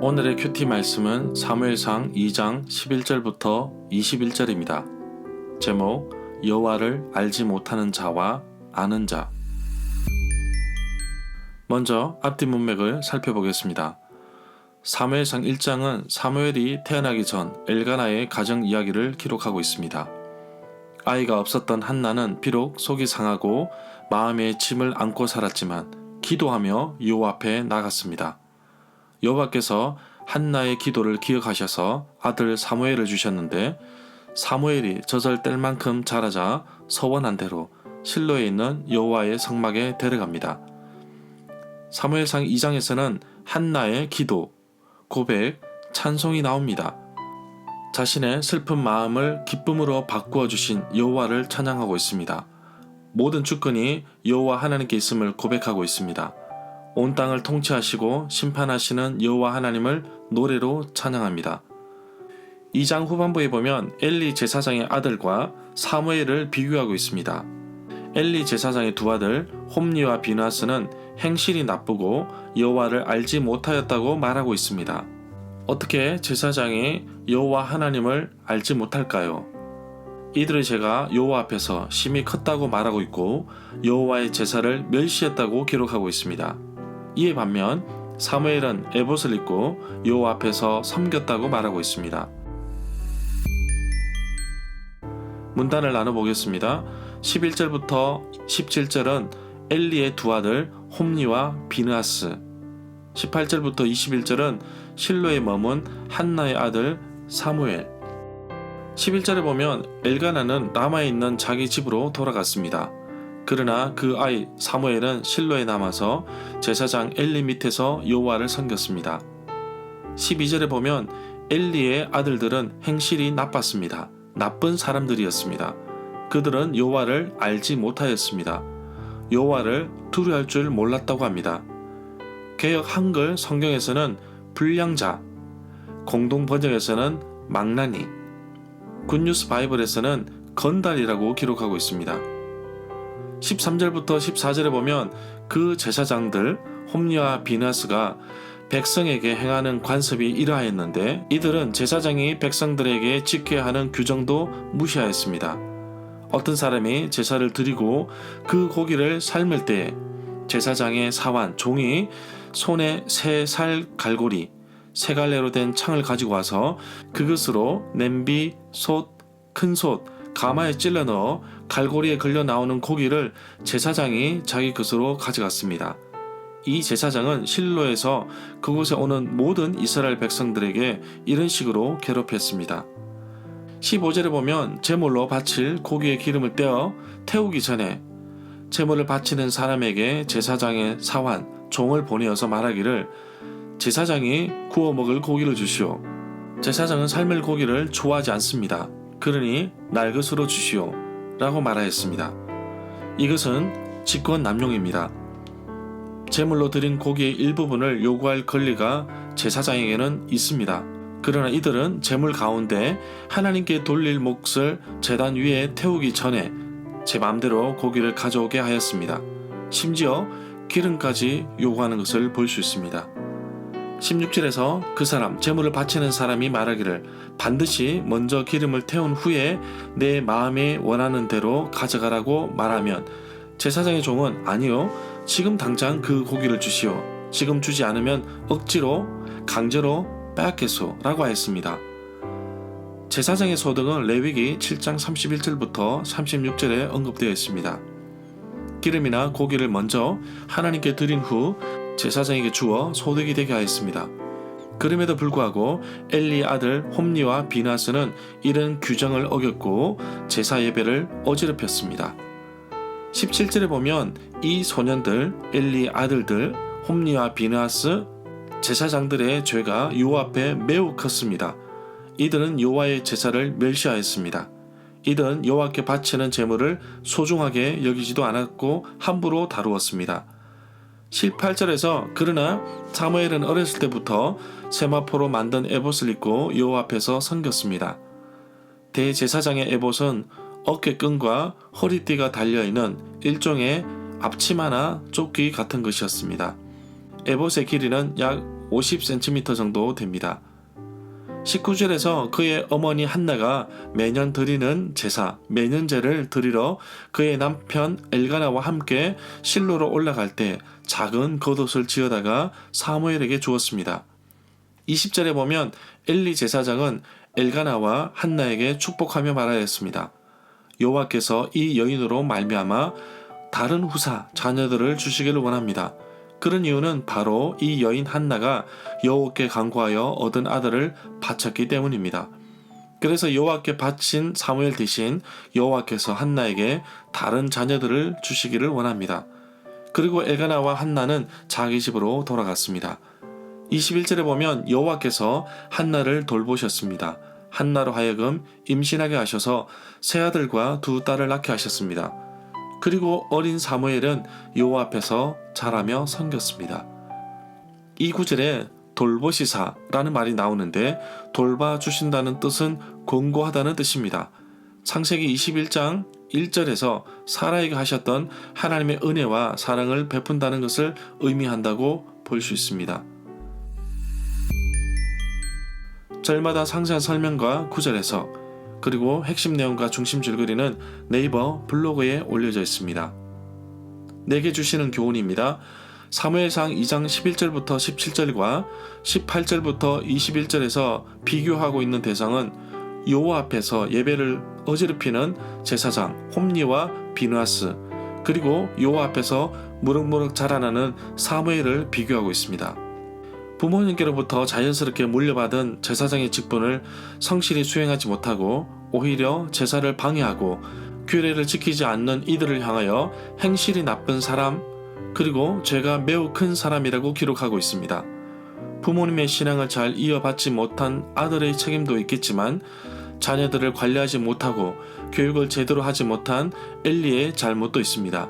오늘의 큐티 말씀은 사무엘상 2장 11절부터 21절입니다. 제목 여호와를 알지 못하는 자와 아는 자. 먼저 앞뒤 문맥을 살펴보겠습니다. 사무엘상 1장은 사무엘이 태어나기 전 엘가나의 가정 이야기를 기록하고 있습니다. 아이가 없었던 한나는 비록 속이 상하고 마음에 짐을 안고 살았지만 기도하며 여호와 앞에 나갔습니다. 여호와께서 한나의 기도를 기억하셔서 아들 사무엘을 주셨는데 사무엘이 젖을 만큼 자라자 서원한 대로 실로에 있는 여호와의 성막에 데려갑니다. 사무엘상 2장에서는 한나의 기도, 고백, 찬송이 나옵니다. 자신의 슬픈 마음을 기쁨으로 바꾸어 주신 여호와를 찬양하고 있습니다. 모든 주권이 여호와 하나님께 있음을 고백하고 있습니다. 온 땅을 통치하시고 심판하시는 여호와 하나님을 노래로 찬양합니다. 2장 후반부에 보면 엘리 제사장의 아들과 사무엘을 비교하고 있습니다. 엘리 제사장의 두 아들 홈리와 비느하스는 행실이 나쁘고 여호와를 알지 못하였다고 말하고 있습니다. 어떻게 제사장이 여호와 하나님을 알지 못할까요? 이들의 죄가 여호와 앞에서 심히 컸다고 말하고 있고 여호와의 제사를 멸시했다고 기록하고 있습니다. 이에 반면 사무엘은 에봇을 입고 여호와 앞에서 섬겼다고 말하고 있습니다. 문단을 나눠보겠습니다. 11절부터 17절은 엘리의 두 아들 홈리와 비느하스, 18절부터 21절은 실로에 머문 한나의 아들 사무엘. 11절에 보면 엘가나는 라마에 있는 자기 집으로 돌아갔습니다. 그러나 그 아이 사무엘은 실로에 남아서 제사장 엘리 밑에서 여호와를 섬겼습니다. 12절에 보면 엘리의 아들들은 행실이 나빴습니다. 나쁜 사람들이었습니다. 그들은 여호와를 알지 못하였습니다. 여호와를 두려워할 줄 몰랐다고 합니다. 개역 한글 성경에서는 불량자, 공동 번역에서는 망나니, 굿뉴스 바이블에서는 건달이라고 기록하고 있습니다. 13절부터 14절에 보면 그 제사장들 홈리와 비느하스가 백성에게 행하는 관습이 이러하였는데 이들은 제사장이 백성들에게 지켜야 하는 규정도 무시하였습니다. 어떤 사람이 제사를 드리고 그 고기를 삶을 때 제사장의 사환, 종이 손에 세 살 갈고리, 세 갈래로 된 창을 가지고 와서 그것으로 냄비, 솥, 큰 솥, 가마에 찔러 넣어 갈고리에 걸려 나오는 고기를 제사장이 자기 것으로 가져갔습니다. 이 제사장은 실로에서 그곳에 오는 모든 이스라엘 백성들에게 이런 식으로 괴롭혔습니다. 15절에 보면 제물로 바칠 고기의 기름을 떼어 태우기 전에 제물을 바치는 사람에게 제사장의 사환, 종을 보내어서 말하기를 제사장이 구워 먹을 고기를 주시오. 제사장은 삶을 고기를 좋아하지 않습니다. 그러니 날 것으로 주시오 라고 말하였습니다. 이것은 직권남용입니다. 제물로 드린 고기의 일부분을 요구할 권리가 제사장에게는 있습니다. 그러나 이들은 제물 가운데 하나님께 돌릴 몫을 제단 위에 태우기 전에 제 맘대로 고기를 가져오게 하였습니다. 심지어 기름까지 요구하는 것을 볼 수 있습니다. 16절에서 그 사람, 제물을 바치는 사람이 말하기를 반드시 먼저 기름을 태운 후에 내 마음에 원하는 대로 가져가라고 말하면 제사장의 종은 아니요, 지금 당장 그 고기를 주시오. 지금 주지 않으면 억지로 강제로 빼앗겠소 라고 하였습니다. 제사장의 소득은 레위기 7장 31절부터 36절에 언급되어 있습니다. 기름이나 고기를 먼저 하나님께 드린 후 제사장에게 주어 소득이 되게 하였습니다. 그럼에도 불구하고 엘리의 아들 홈리와 비느하스는 이런 규정을 어겼고 제사 예배를 어지럽혔습니다. 17절에 보면 이 소년들 엘리의 아들들 홈리와 비느하스 제사장들의 죄가 여호와 앞에 매우 컸습니다. 이들은 여호와의 제사를 멸시하였습니다. 이들은 여호와께 바치는 제물을 소중하게 여기지도 않았고 함부로 다루었습니다. 18절에서 그러나 사무엘은 어렸을 때부터 세마포로 만든 에봇을 입고 여호와 앞에서 섬겼습니다. 대제사장의 에봇은 어깨끈과 허리띠가 달려있는 일종의 앞치마나 조끼 같은 것이었습니다. 에봇의 길이는 약 50cm 정도 됩니다. 19절에서 그의 어머니 한나가 매년 드리는 제사, 매년제를 드리러 그의 남편 엘가나와 함께 실로로 올라갈 때 작은 겉옷을 지어다가 사무엘에게 주었습니다. 20절에 보면 엘리 제사장은 엘가나와 한나에게 축복하며 말하였습니다. 여호와께서 이 여인으로 말미암아 다른 후사 자녀들을 주시기를 원합니다. 그런 이유는 바로 이 여인 한나가 여호와께 간구하여 얻은 아들을 바쳤기 때문입니다. 그래서 여호와께 바친 사무엘 대신 여호와께서 한나에게 다른 자녀들을 주시기를 원합니다. 그리고 엘가나와 한나는 자기 집으로 돌아갔습니다. 21절에 보면 여호와께서 한나를 돌보셨습니다. 한나로 하여금 임신하게 하셔서 세 아들과 두 딸을 낳게 하셨습니다. 그리고 어린 사무엘은 여호와 앞에서 자라며 섬겼습니다. 이 구절에 돌보시사라는 말이 나오는데 돌봐주신다는 뜻은 권고하다는 뜻입니다. 창세기 21장 1절에서 사라에게 하셨던 하나님의 은혜와 사랑을 베푼다는 것을 의미한다고 볼 수 있습니다. 절마다 상세한 설명과 구절에서 그리고 핵심 내용과 중심 줄거리는 네이버 블로그에 올려져 있습니다. 내게 주시는 교훈입니다. 사무엘상 2장 11절부터 17절과 18절부터 21절에서 비교하고 있는 대상은 여호와 앞에서 예배를 어지럽히는 제사장 홈니와 비느하스, 그리고 여호와 앞에서 무럭무럭 자라나는 사무엘을 비교하고 있습니다. 부모님께로부터 자연스럽게 물려받은 제사장의 직분을 성실히 수행하지 못하고 오히려 제사를 방해하고 규례를 지키지 않는 이들을 향하여 행실이 나쁜 사람, 그리고 죄가 매우 큰 사람이라고 기록하고 있습니다. 부모님의 신앙을 잘 이어받지 못한 아들의 책임도 있겠지만 자녀들을 관리하지 못하고 교육을 제대로 하지 못한 엘리의 잘못도 있습니다.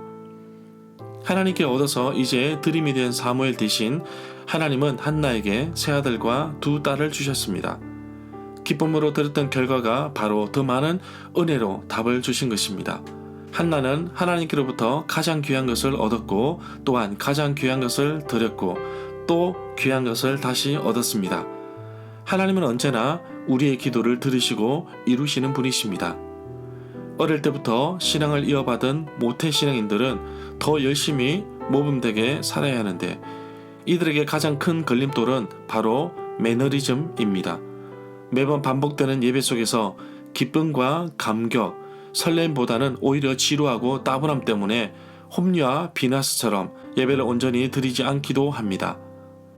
하나님께 얻어서 이제 드림이 된 사무엘 대신 하나님은 한나에게 세 아들과 두 딸을 주셨습니다. 기쁨으로 들었던 결과가 바로 더 많은 은혜로 답을 주신 것입니다. 한나는 하나님께로부터 가장 귀한 것을 얻었고 또한 가장 귀한 것을 드렸고 또 귀한 것을 다시 얻었습니다. 하나님은 언제나 우리의 기도를 들으시고 이루시는 분이십니다. 어릴 때부터 신앙을 이어받은 모태신앙인들은 더 열심히 모범되게 살아야 하는데 이들에게 가장 큰 걸림돌은 바로 매너리즘입니다. 매번 반복되는 예배 속에서 기쁨과 감격, 설렘보다는 오히려 지루하고 따분함 때문에 홈리와 비나스처럼 예배를 온전히 드리지 않기도 합니다.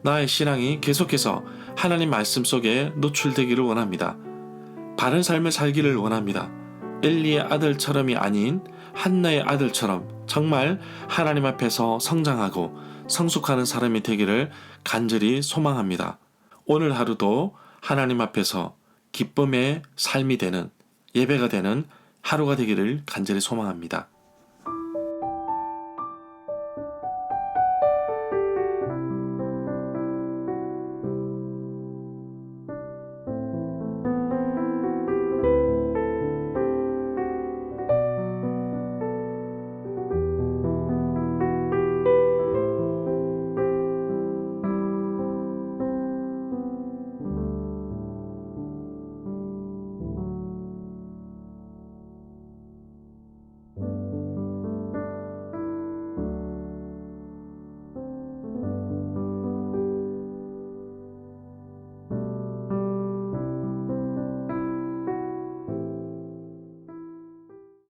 나의 신앙이 계속해서 하나님 말씀 속에 노출되기를 원합니다. 바른 삶을 살기를 원합니다. 엘리의 아들처럼이 아닌 한나의 아들처럼 정말 하나님 앞에서 성장하고 성숙하는 사람이 되기를 간절히 소망합니다. 오늘 하루도 하나님 앞에서 기쁨의 삶이 되는 예배가 되는 하루가 되기를 간절히 소망합니다.